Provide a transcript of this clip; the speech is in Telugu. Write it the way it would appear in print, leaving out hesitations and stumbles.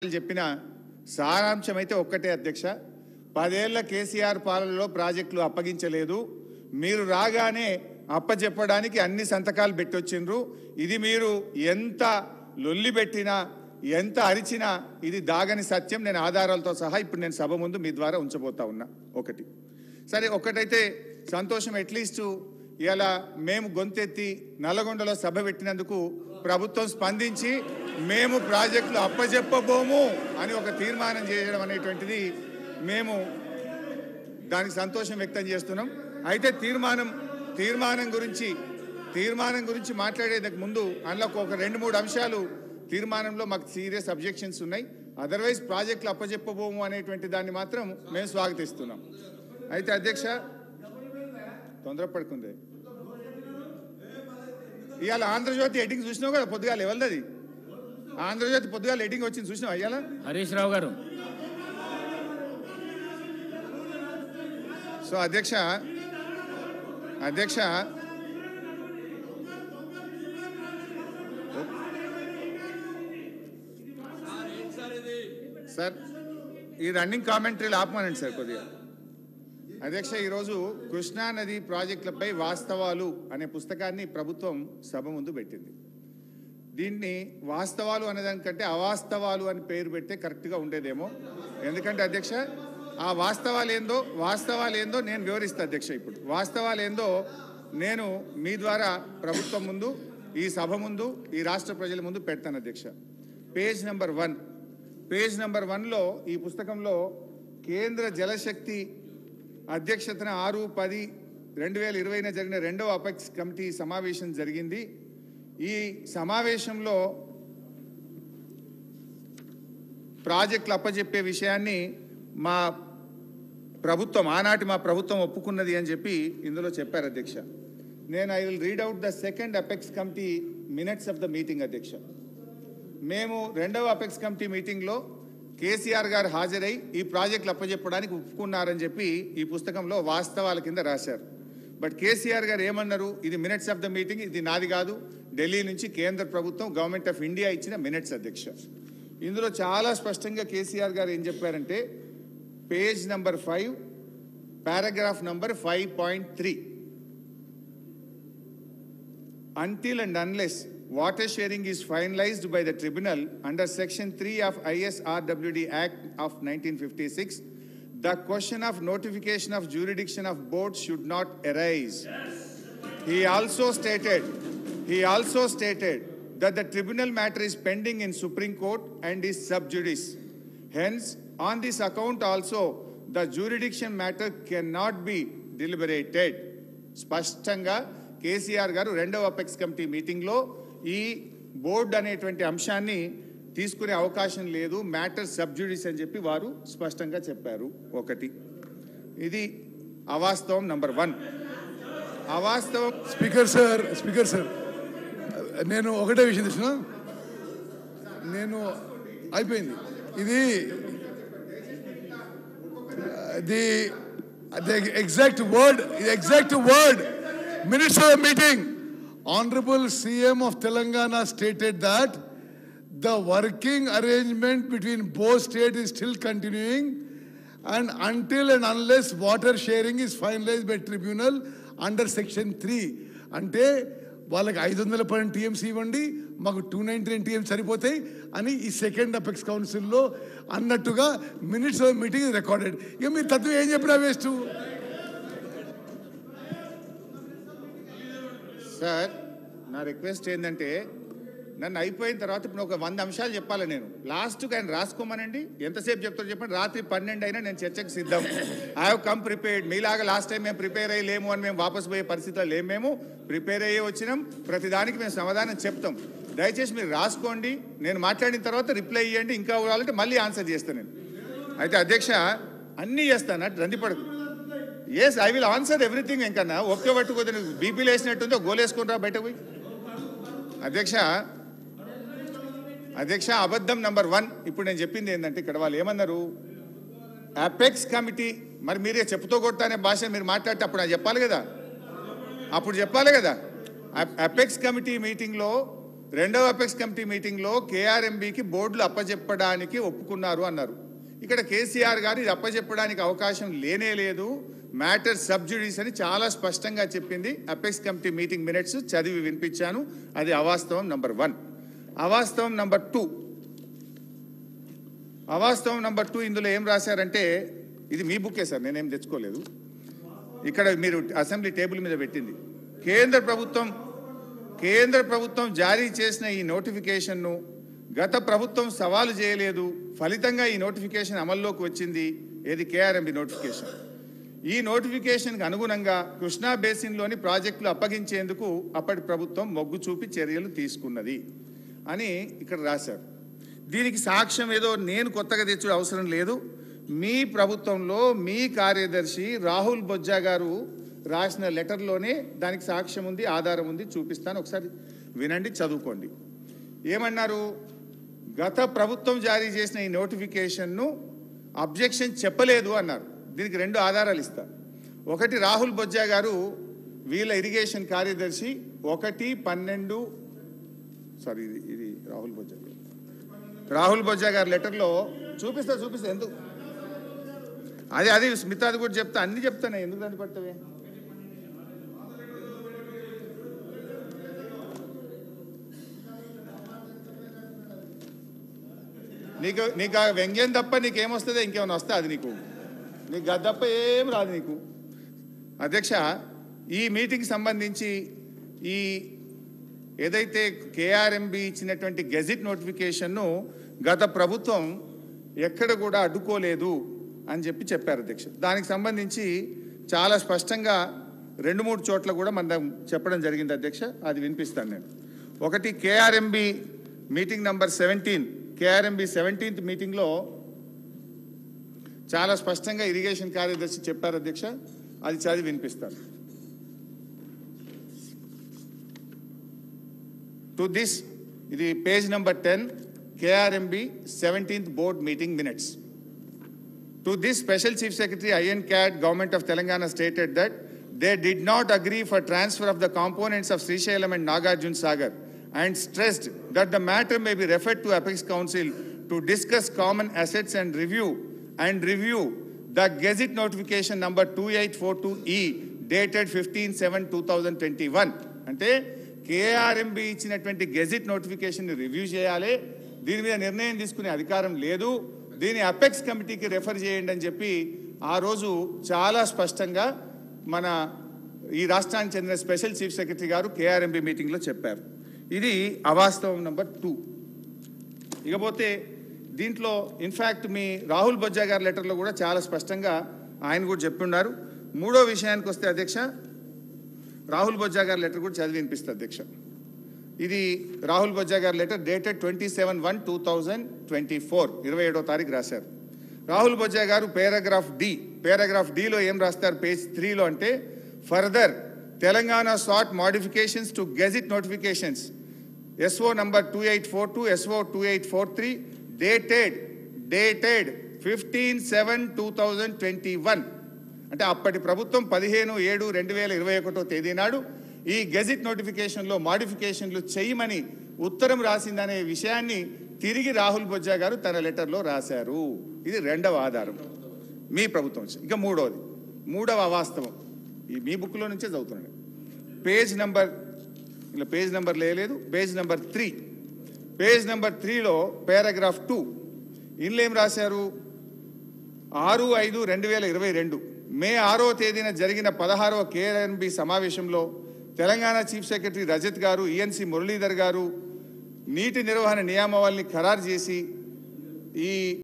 చెప్పిన సారాంశం అయితే ఒక్కటే అధ్యక్ష, 10 ఏళ్ల కేసీఆర్ పాలనలో ప్రాజెక్టులు అప్పగించలేదు. మీరు రాగానే అప్పచెప్పడానికి అన్ని సంతకాలు పెట్టొచ్చిండ్రు. ఇది మీరు ఎంత లొల్లి పెట్టినా ఎంత అరిచినా ఇది దాగని సత్యం. నేను ఆధారాలతో సహా ఇప్పుడు నేను సభ ముందు మీ ద్వారా ఉంచబోతా ఉన్నా. ఒకటి సరే, ఒకటైతే సంతోషం, అట్లీస్ట్ ఇలా మేము గొంతెత్తి నల్లగొండలో సభ పెట్టినందుకు ప్రభుత్వం స్పందించి మేము ప్రాజెక్టులు అప్పచెప్పబోము అని ఒక తీర్మానం చేయడం అనేటువంటిది మేము దానికి సంతోషం వ్యక్తం చేస్తున్నాం. అయితే తీర్మానం గురించి మాట్లాడేందుకు ముందు అందులో ఒక 2-3 అంశాలు తీర్మానంలో మాకు సీరియస్ అబ్జెక్షన్స్ ఉన్నాయి. అదర్వైజ్ ప్రాజెక్టులు అప్పచెప్పబోము అనేటువంటి దాన్ని మాత్రం మేము స్వాగతిస్తున్నాం. అయితే అధ్యక్ష, తొందరపడుకుంది. ఇవాళ ఆంధ్రజ్యోతి ఎడ్డింగ్ చూసినావు కదా పొద్దుగాల, ఎవరిది ఆంధ్రజ్యోతి పొద్దుగాల ఎడ్డింగ్ వచ్చింది చూసినావు అయ్యాల? హరీష్ రావు గారు. సో అధ్యక్ష సార్ ఈ రన్నింగ్ కామెంటరీలు ఆపమానండి సార్ కొద్దిగా. అధ్యక్ష, ఈరోజు కృష్ణా నది ప్రాజెక్టులపై వాస్తవాలు అనే పుస్తకాన్ని ప్రభుత్వం సభ ముందు పెట్టింది. దీన్ని వాస్తవాలు అనేదానికంటే అవాస్తవాలు అని పేరు పెడితే కరెక్ట్గా ఉండేదేమో. ఎందుకంటే అధ్యక్ష, ఆ వాస్తవాలు ఏందో నేను వివరిస్తా అధ్యక్ష. ఇప్పుడు వాస్తవాలు ఏందో నేను మీ ద్వారా ప్రభుత్వం ముందు, ఈ సభ ముందు, ఈ రాష్ట్ర ప్రజల ముందు పెడతాను అధ్యక్ష. పేజ్ నెంబర్ 1లో ఈ పుస్తకంలో కేంద్ర జలశక్తి అధ్యక్షతన 6/10/2020 జరిగిన 2వ అపెక్స్ కమిటీ సమావేశం జరిగింది. ఈ సమావేశంలో ప్రాజెక్టులు అప్పచెప్పే విషయాన్ని ఆనాటి మా ప్రభుత్వం ఒప్పుకున్నది అని చెప్పి ఇందులో చెప్పారు అధ్యక్ష. I will read out the second apex committee minutes of the meeting అధ్యక్ష. మేము 2వ అపెక్స్ కమిటీ మీటింగ్లో కేసీఆర్ గారు హాజరై ఈ ప్రాజెక్టులు అప్పచెప్పడానికి ఒప్పుకున్నారని చెప్పి ఈ పుస్తకంలో వాస్తవాల కింద రాశారు. బట్ కేసీఆర్ గారు ఏమన్నారు? ఇది మినిట్స్ ఆఫ్ ద మీటింగ్, ఇది నాది కాదు, ఢిల్లీ నుంచి కేంద్ర ప్రభుత్వం, గవర్నమెంట్ ఆఫ్ ఇండియా ఇచ్చిన మినిట్స్ అధ్యక్ష. ఇందులో చాలా స్పష్టంగా కేసీఆర్ గారు ఏం చెప్పారంటే, page number 5 paragraph number 5.3, until and unless water sharing is finalized by the tribunal under section 3 of ISRWD Act of 1956, the question of notification of jurisdiction of board should not arise. Yes. He also stated that the tribunal matter is pending in Supreme Court and is sub judice. Hence, on this account also, the jurisdiction matter cannot be deliberated. స్పష్టంగా కేసీఆర్ గారు 2వ అపెక్స్ కమిటీ మీటింగ్లో ఈ బోర్డు అనేటువంటి అంశాన్ని తీసుకునే అవకాశం లేదు, మ్యాటర్ సబ్జుడిస్ అని చెప్పి వారు స్పష్టంగా చెప్పారు. ఒకటి ఇది అవాస్తవం. నంబర్ 1 అవాస్తవం. స్పీకర్ సార్ నేను ఒకటే విషయం తెచ్చిన, నేను అయిపోయింది ఇది the exact word minutes of the meeting. Honorable CM of Telangana stated that the working arrangement between both states is still continuing, and until and unless water sharing is finalized by tribunal under section 3. అంటే వాళ్ళకి 512 TMC ఇవ్వండి, మాకు 299 TMC సరిపోతాయి అని ఈ సెకండ్ అపెక్స్ కౌన్సిల్లో అన్నట్టుగా మినిట్స్ ఆఫ్ మీటింగ్ రికార్డెడ్. ఇక మీరు తత్వం ఏం చెప్పినా వేస్ట్. సార్, నా రిక్వెస్ట్ ఏంటంటే, నన్ను అయిపోయిన తర్వాత ఇప్పుడు ఒక 100 అంశాలు చెప్పాలి నేను. లాస్ట్కి ఆయన రాసుకోమనండి, ఎంతసేపు చెప్తారో చెప్పండి. రాత్రి 12 అయినా నేను చర్చకు సిద్ధం. I have come prepared. మీలాగా లాస్ట్ టైం మేము ప్రిపేర్ అయ్యి లేము అని మేము వాపసు పోయే పరిస్థితిలో లేము. మేము ప్రిపేర్ అయ్యే వచ్చినాం, ప్రతిదానికి మేము సమాధానం చెప్తాం. దయచేసి మీరు రాసుకోండి, నేను మాట్లాడిన తర్వాత రిప్లై ఇవ్వండి. ఇంకా కావాలంటే మళ్ళీ ఆన్సర్ చేస్తాను నేను. అయితే అధ్యక్ష, అన్నీ చేస్తాను, అటు రందిపడకు. Yes, I will answer everything. ఇంకన్నా ఒకే పట్టుకోదు, నువ్వు బీపీలు వేసినట్టుందో గోలేసుకుని రా బయట పోయి. అధ్యక్ష అబద్ధం నంబర్ 1. ఇప్పుడు నేను చెప్పింది ఏంటంటే, ఇక్కడ వాళ్ళు ఏమన్నారు, అపెక్స్ కమిటీ, మరి మీరే చెప్పుతో కొడతానే భాష మీరు మాట్లాడితే అప్పుడు చెప్పాలి కదా. అపెక్స్ కమిటీ మీటింగ్లో రెండవ అపెక్స్ కమిటీ మీటింగ్లో కేఆర్ఎంబీకి బోర్డులు అప్పచెప్పడానికి ఒప్పుకున్నారు అన్నారు. ఇక్కడ కేసీఆర్ గారు ఇది అప్పచెప్పడానికి అవకాశం లేనే లేదు, మ్యాటర్ సబ్జుడిస్ అని చాలా స్పష్టంగా చెప్పింది. అపెక్స్ కమిటీ మీటింగ్ మినిట్స్ చదివి వినిపించాను. అది అవాస్తవం నంబర్ 1. అవాస్తవం నంబర్ 2, అవాస్తవం నంబర్ 2 ఇందులో ఏం రాశారంటే, ఇది మీ బుక్కే సార్, నేనేం తెచ్చుకోలేదు, ఇక్కడ మీరు అసెంబ్లీ టేబుల్ మీద పెట్టింది. కేంద్ర ప్రభుత్వం జారీ చేసిన ఈ నోటిఫికేషన్ను గత ప్రభుత్వం సవాలు చేయలేదు, ఫలితంగా ఈ నోటిఫికేషన్ అమల్లోకి వచ్చింది. ఏది? KRMB notification. ఈ నోటిఫికేషన్కి అనుగుణంగా కృష్ణా బేసిన్లోని ప్రాజెక్టులు అప్పగించేందుకు అప్పటి ప్రభుత్వం మొగ్గు చూపి చర్యలు తీసుకున్నది అని ఇక్కడ రాశారు. దీనికి సాక్ష్యం ఏదో నేను కొత్తగా తెచ్చుడు అవసరం లేదు. మీ ప్రభుత్వంలో మీ కార్యదర్శి రాహుల్ బొజ్జా గారు రాసిన లెటర్లోనే దానికి సాక్ష్యం ఉంది, ఆధారం ఉంది, చూపిస్తాను, ఒకసారి వినండి, చదువుకోండి. ఏమన్నారు? గత ప్రభుత్వం జారీ చేసిన ఈ నోటిఫికేషన్ను అబ్జెక్షన్ చెప్పలేదు అన్నారు. దీనికి 2 ఆధారాలు ఇస్తా. ఒకటి, రాహుల్ బొజ్జా గారు వీళ్ళ ఇరిగేషన్ కార్యదర్శి 1/12 సారీ ఇది రాహుల్ బొజ్జా గారి లెటర్లో చూపిస్తా ఎందుకు అది స్మితాది కూడా చెప్తా, అన్ని చెప్తానే, ఎందుకు దాన్ని పట్టవే? నీకు ఆ వ్యంగ్యం తప్ప నీకేమొస్తుందో ఇంకేమైనా వస్తా, అది నీకు అది తప్ప ఏం రాదు నీకు. అధ్యక్ష, ఈ మీటింగ్ సంబంధించి ఈ ఏదైతే కేఆర్ఎంబీ ఇచ్చినటువంటి గెజిట్ నోటిఫికేషన్ను గత ప్రభుత్వం ఎక్కడ కూడా అడ్డుకోలేదు అని చెప్పారు అధ్యక్ష. దానికి సంబంధించి చాలా స్పష్టంగా 2-3 చోట్ల కూడా మనం చెప్పడం జరిగింది అధ్యక్ష, అది వినిపిస్తాను నేను. ఒకటి, KRMB meeting number 17, KRMB 17th మీటింగ్లో చాలా స్పష్టంగా ఇరిగేషన్ కార్యదర్శి చెప్పారు అధ్యక్ష, అది చదివి వినిపిస్తాను. టు దిస్, ఇది page number 10, KRMB 17th board meeting minutes. To this, Special Chief Secretary INCAD, Government of Telangana stated that they did not agree for transfer of the components of Srisailam and Nagarjuna Sagar and stressed that the matter may be referred to Apex Council to discuss common assets and review the Gazette notification number 2842E dated 15/7/2021. అంటే కేఆర్ఎంబీ ఇచ్చినటువంటి గెజిట్ నోటిఫికేషన్ రివ్యూ చేయాలి, దీని మీద నిర్ణయం తీసుకునే అధికారం లేదు, దీన్ని అపెక్స్ కమిటీకి రెఫర్ చేయండి అని చెప్పి ఆ రోజు చాలా స్పష్టంగా మన ఈ రాష్ట్రానికి చెందిన స్పెషల్ చీఫ్ సెక్రటరీ గారు కేఆర్ఎంబీ మీటింగ్లో చెప్పారు. ఇది అవాస్తవం నంబర్ 2. ఇకపోతే దీంట్లో ఇన్ఫ్యాక్ట్ మీ రాహుల్ బొజ్జా గారి లెటర్లో కూడా చాలా స్పష్టంగా ఆయన కూడా చెప్పున్నారు. 3వ విషయానికి వస్తే అధ్యక్ష, రాహుల్ బొజ్జా గారి లెటర్ కూడా చదివి వినిపిస్తుంది అధ్యక్ష. ఇది రాహుల్ బొజ్జా గారి లెటర్ డేటెడ్ 27/1/2024, 27వ తారీఖు రాశారు. రాహుల్ బొజ్జా గారు పారాగ్రాఫ్ డిలో ఏం రాస్తారు పేజ్ 3లో అంటే, further Telangana sought modifications to gazette notifications SO number 2842, SO 2843 dated 15/7/2021. అంటే అప్పటి ప్రభుత్వం 15/7/2021 తేదీ నాడు ఈ గెజిట్ నోటిఫికేషన్లో మాడిఫికేషన్లు చేయమని ఉత్తరం రాసిందనే విషయాన్ని తిరిగి రాహుల్ బొజ్జా గారు తన లెటర్లో రాశారు. ఇది 2వ ఆధారం, మీ ప్రభుత్వం. ఇక 3వ అవాస్తవం, ఈ మీ బుక్లో నుంచే చదువుతున్నాను. పేజ్ నెంబర్ లేదు, పేజ్ నెంబర్ 3. పేజ్ నెంబర్ 3లో పారాగ్రాఫ్ 2 ఇందులో ఏం రాశారు? 6/5/2022 మే 6వ తేదీన జరిగిన 16వ కేఆర్ఎంబీ సమావేశంలో తెలంగాణ చీఫ్ సెక్రటరీ రజత్ గారు, ఈఎన్సీ మురళీధర్ గారు నీటి నిర్వహణ నియామవాల్ని ఖరారు చేసి ఈ